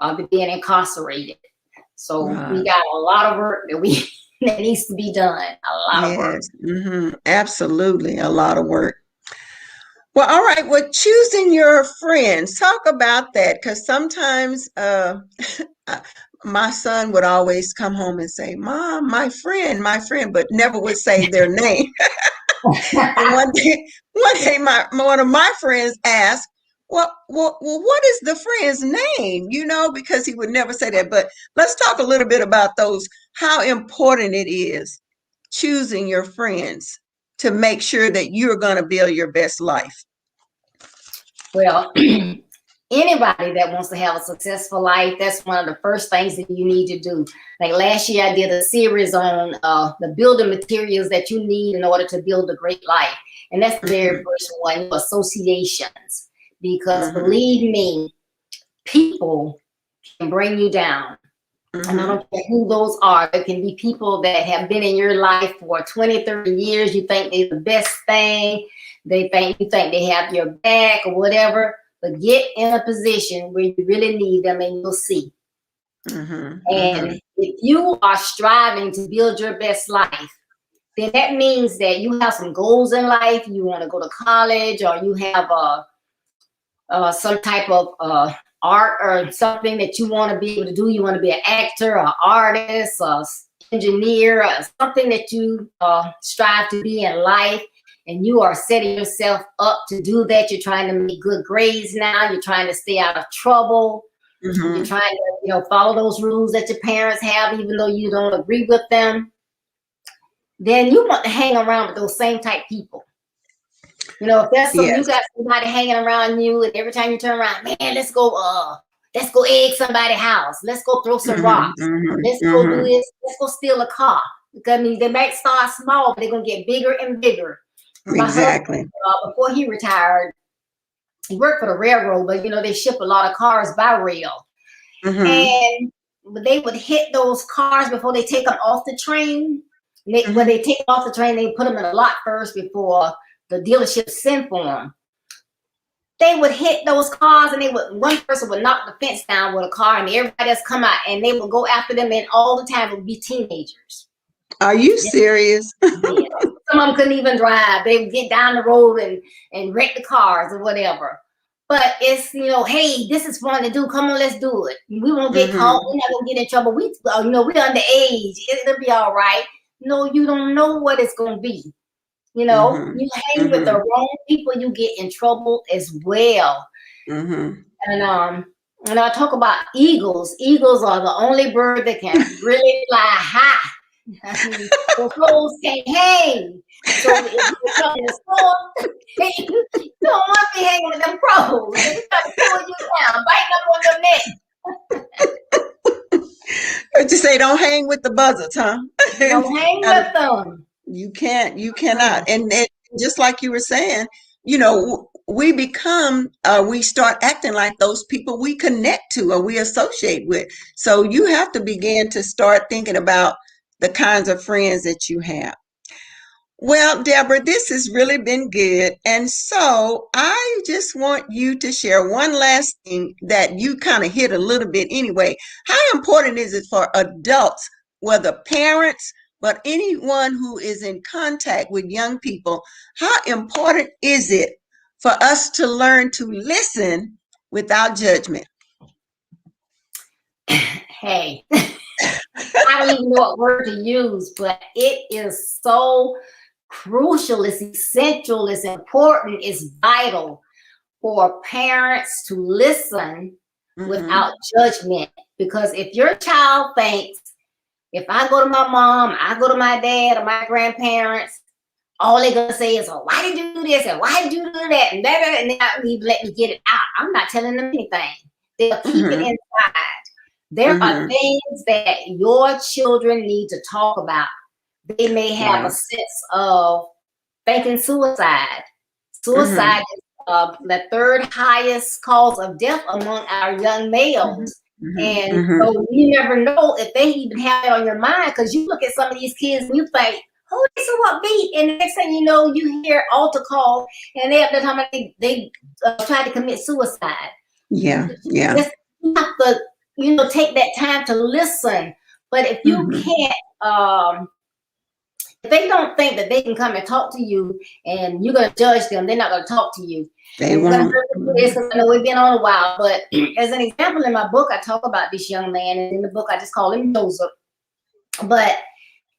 or they're being incarcerated. So we got a lot of work that needs to be done. A lot of work. Absolutely, a lot of work. Well, all right. Well, choosing your friends, talk about that, because sometimes my son would always come home and say, "Mom, my friend," but never would say their name. And one day, one of my friends asked, well, what is the friend's name? Because he would never say that. But let's talk a little bit about how important it is choosing your friends to make sure that you're going to build your best life. Well, anybody that wants to have a successful life, that's one of the first things that you need to do. Like last year, I did a series on the building materials that you need in order to build a great life. And that's the very first one, associations. Because believe me, people can bring you down. And I don't care who those are. It can be people that have been in your life for 20, 30 years. You think they're the best thing. You think they have your back or whatever. But get in a position where you really need them, and you'll see. And if you are striving to build your best life, then that means that you have some goals in life. You want to go to college, or you have some type of art or something that you want to be able to do. You want to be an actor, or artist, or engineer, or something that you strive to be in life. And you are setting yourself up to do that. You're trying to make good grades now. You're trying to stay out of trouble. You're trying to, follow those rules that your parents have, even though you don't agree with them. Then you want to hang around with those same type people. If there's you got somebody hanging around you, and every time you turn around, man, let's go egg somebody's house. Let's go throw some rocks. Let's go do this. Let's go steal a car. Because they might start small, but they're gonna get bigger and bigger. Exactly. My husband, before he retired, he worked for the railroad, but they ship a lot of cars by rail. And they would hit those cars before they take them off the train. When they take them off the train, they put them in a lot first before the dealership sent for them. They would hit those cars, and one person would knock the fence down with a car, and everybody else come out, and they would go after them, and all the time it would be teenagers. Are you serious? Some of them couldn't even drive. They would get down the road and wreck the cars or whatever. But it's, hey, this is fun to do. Come on, let's do it. We won't get caught. We're not going to get in trouble. We're underage. It'll be all right. No, you don't know what it's going to be. You hang with the wrong people, you get in trouble as well. And I talk about eagles. Eagles are the only bird that can really fly high. The crows can't hang. So if you come in the store, you don't want to be hanging with them crows. They try to pull you down, biting up on your neck. What you say? Don't hang with the buzzards, huh? Don't hang with them. You can't. You cannot. And just like you were saying, you know, we become, we start acting like those people we connect to or we associate with. So you have to begin to start thinking about the kinds of friends that you have. Well, Deborah, this has really been good. And so I just want you to share one last thing that you kind of hit a little bit anyway. How important is it for adults, whether parents, but anyone who is in contact with young people, how important is it for us to learn to listen without judgment? Hey, I don't even know what word to use, but it is so crucial, it's essential, it's important, it's vital for parents to listen without judgment. Because if your child thinks, if I go to my mom, I go to my dad or my grandparents, all they're gonna say is, "Oh, why did you do this? And why did you do that?" And that, and they not even let me get it out. I'm not telling them anything. They'll keep it inside. There are things that your children need to talk about. They may have a sense of thinking suicide. Suicide is the third highest cause of death among our young males. And so you never know if they even have it on your mind, because you look at some of these kids and you think, oh, they're so upbeat. And the next thing you know, you hear altar call and they have the time they try to commit suicide. Yeah. You have to, you know, take that time to listen. But if you can't, if they don't think that they can come and talk to you and you're going to judge them, they're not going to talk to you. They won't. I know we've been on a while, but as an example, in my book, I talk about this young man, and in the book, I just call him Joseph. But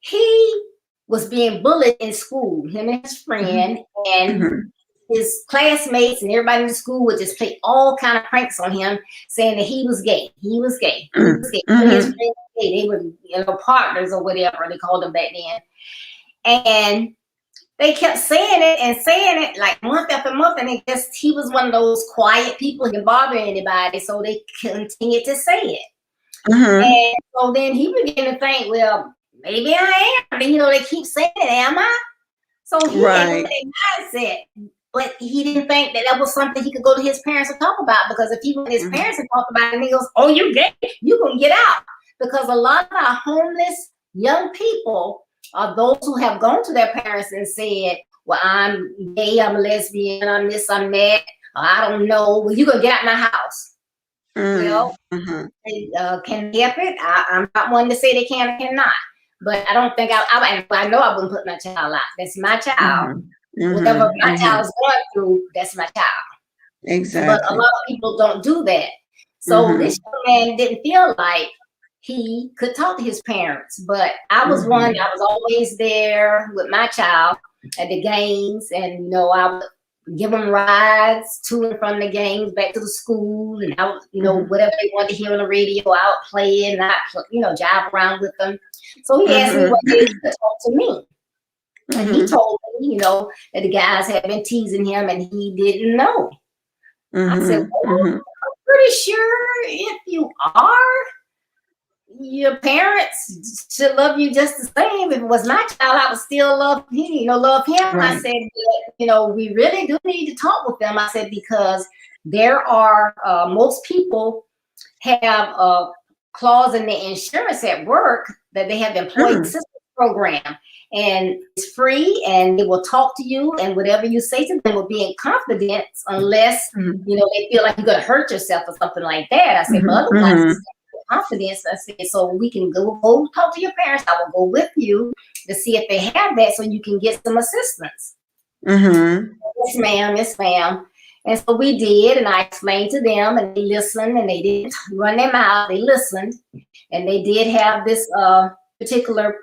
he was being bullied in school, him and his friend, and his classmates and everybody in the school would just play all kind of pranks on him, saying that he was gay. He was gay. He was gay. His friends were gay. They were, you know, partners or whatever they called them back then. And they kept saying it like month after month, and he was one of those quiet people who didn't bother anybody, so they continued to say it. And so then he began to think, well, maybe I am. And, you know, they keep saying it, am I? So he had that mindset, but he didn't think that was something he could go to his parents and talk about, because if he went to his parents and talk about it, and he goes, oh, you're gay, you're going to get out. Because a lot of our homeless young people are those who have gone to their parents and said, well, I'm gay, I'm a lesbian, I'm this, I'm that, I don't know. Well, you're going to get out of my house. You know, they, can they help it? I'm not one to say they can or cannot. But I don't think I know I wouldn't put my child out. That's my child. Whatever my child's going through, that's my child. Exactly. But a lot of people don't do that. So this young man didn't feel like he could talk to his parents, but I was one. I was always there with my child at the games, and you know, I would give them rides to and from the games, back to the school, and I would, you know, whatever they wanted to hear on the radio, I would play it, and I, you know, jive around with them. So he asked me what they could talk to me, and he told me, you know, that the guys had been teasing him, and he didn't know. I said, well, I'm pretty sure if you are, your parents should love you just the same. If it was my child, I would still love him, you know, love him. I said, you know, we really do need to talk with them. I said, because there are, most people have a clause in the insurance at work that they have the employee assistance program, and it's free, and they will talk to you, and whatever you say to them will be in confidence, unless, you know, they feel like you're going to hurt yourself or something like that. I said, but otherwise, confidence. I said, so we can go talk to your parents. I will go with you to see if they have that, so you can get some assistance. Yes, ma'am. Yes, ma'am. And so we did, and I explained to them, and they listened, and they didn't run their mouth. They listened, and they did have this particular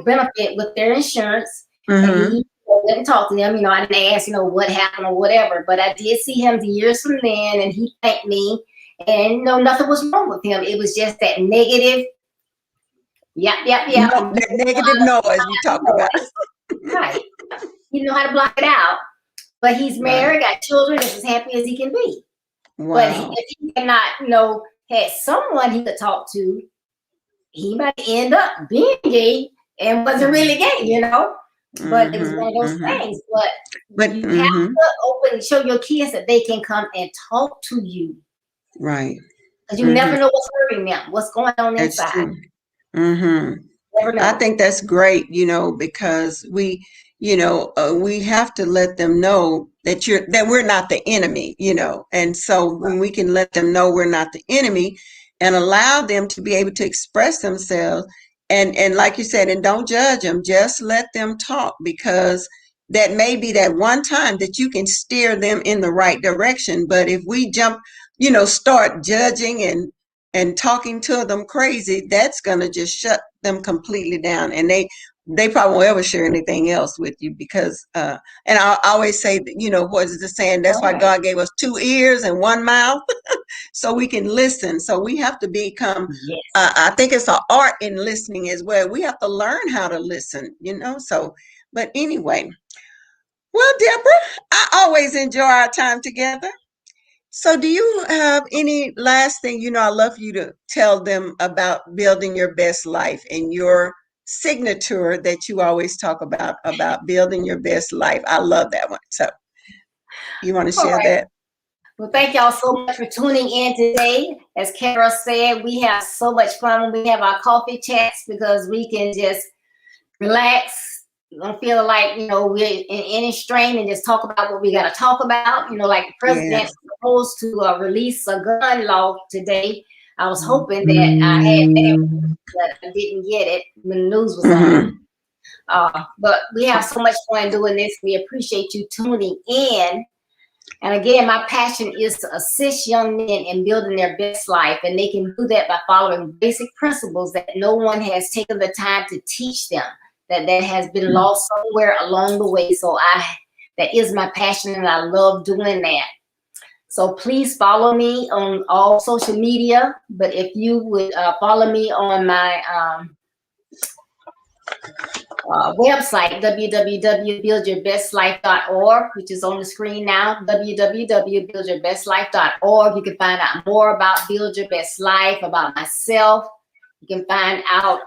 benefit with their insurance. And he didn't talk to them. You know, I didn't ask, you know, what happened or whatever, but I did see him years from then, and he thanked me. And no, nothing was wrong with him. It was just that negative, that negative noise we talked about. Right. You know how to block it out. But he's married, got children, is as happy as he can be. But if he cannot, you know, had someone he could talk to, he might end up being gay and wasn't really gay, you know. But it was one of those things. But you have to show your kids that they can come and talk to you. Right. Because you never know what's hurting them, what's going on That's inside. true. Never know. I think that's great, you know, because we have to let them know that we're not the enemy, you know. And so when we can let them know we're not the enemy and allow them to be able to express themselves and like you said, and don't judge them, just let them talk, because that may be that one time that you can steer them in the right direction. But if we start judging and talking to them crazy, that's going to just shut them completely down. And they probably won't ever share anything else with you because, and I always say, what is the saying? That's why God gave us 2 ears and 1 mouth so we can listen. So we have to become, I think it's an art in listening as well. We have to learn how to listen, so, but anyway, well, Deborah, I always enjoy our time together. So do you have any last thing? I love you to tell them about building your best life and your signature that you always talk about building your best life. I love that one. So you want to share that? Well, thank y'all so much for tuning in today. As Kara said, we have so much fun when we have our coffee chats because we can just relax. You don't feel like, we're in any strain and just talk about what we got to talk about. Like the president was supposed to release a gun law today. I was hoping that I had that, but I didn't get it when the news was on. But we have so much fun doing this. We appreciate you tuning in. And again, my passion is to assist young men in building their best life. And they can do that by following basic principles that no one has taken the time to teach them, that has been lost somewhere along the way. So that is my passion, and I love doing that. So please follow me on all social media. But if you would follow me on my website, www.buildyourbestlife.org, which is on the screen now, www.buildyourbestlife.org. You can find out more about Build Your Best Life, about myself. You can find out,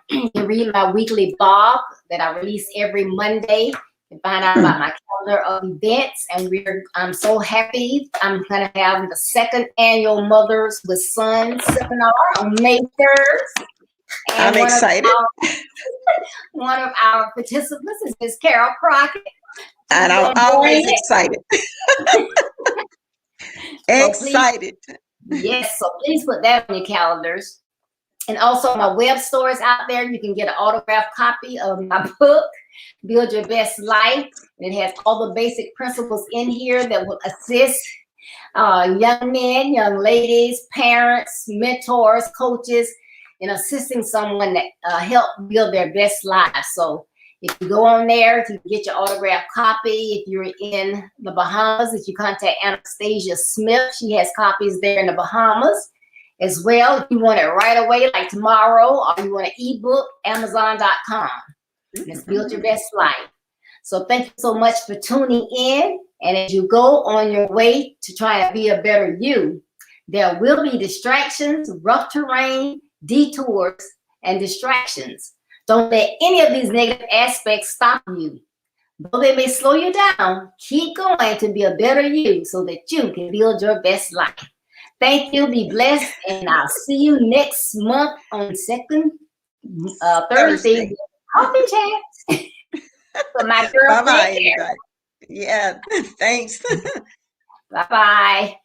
you can read my weekly blog that I release every Monday. You can find out about my calendar of events. And I'm so happy. I'm going to have the 2nd annual Mothers with Sons seminar on May 3rd. And I'm excited. One of our participants is Miss Carol Crockett. And I'm always excited. Excited. Yes, so please put that on your calendars. And also my web store is out there. You can get an autographed copy of my book, Build Your Best Life. It has all the basic principles in here that will assist young men, young ladies, parents, mentors, coaches, in assisting someone that help build their best lives. So if you go on there, you can get your autographed copy. If you're in the Bahamas, if you contact Anastasia Smith, she has copies there in the Bahamas as well. If you want it right away, like tomorrow, or you want an ebook, Amazon.com. Let's build your best life. So thank you so much for tuning in. And as you go on your way to try to be a better you, there will be distractions, rough terrain, detours, and distractions. Don't let any of these negative aspects stop you. Though they may slow you down, keep going to be a better you so that you can build your best life. Thank you. Be blessed. And I'll see you next month on second Thursday. Coffee chat. For my girl. Bye-bye, everybody. Yeah, thanks. Bye-bye.